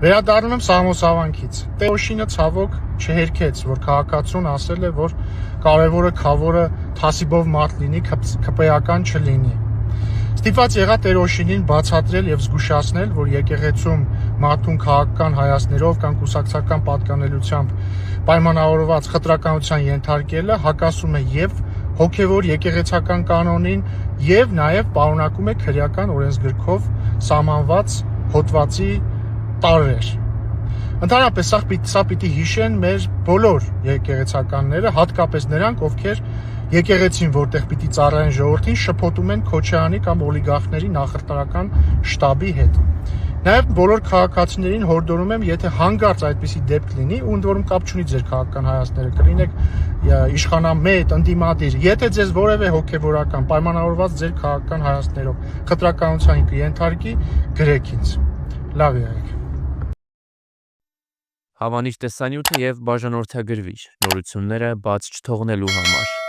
Վերադառնում եմ Սամոսավանքից։ Տեոշինը ցավոք չհերքեց, որ քաղաքացուն ասել է, որ կարևորը քավորը թասիբով մարդ լինի, քպեական չլինի։ Ստիպված եղա Տերոշինին բացատրել եւ զգուշացնել, որ եկեղեցում մարդուն քաղաքական հայացքներով կամ կուսակցական պատկանելությամբ պայմանավորված խտրականության ենթարկելը հակասում է եւ հոգեվոր եկեղեցական կանոնին եւ նաեւ պարունակում է քրեական օրենսգրքով սահմանված հոդվածի տարրեր։ Ընդհանրապես սա պիտի հիշեն մեր բոլոր եկեղեցականները, հատկապես նրանք, ովքեր եկեղեցին, որտեղ պիտի ծառայեն ժողովրդին, շփոթում են Քոչարյանի կամ օլիգարխների նախընտրական շտաբի հետ։ Նաև բոլոր քաղաքացիներին հորդորում եմ, եթե հանկարծ այդպիսի դեպք լինի, ու ընդ որում կապ չունի ձեր քաղաքական հայացքները, կլինեք իշխանամետ, ընդդիմադիր, եթե ձեզ որևէ հոգևորական պայմանավորված ձեր քաղաքական հայացքներով խտրականության կենթարկի, գրեք ինձ։ Լավ եղեք։ Հավանիր տեսանյութը եւ բաժանորդագրվիր նորությունները բաց չթողնելու համար։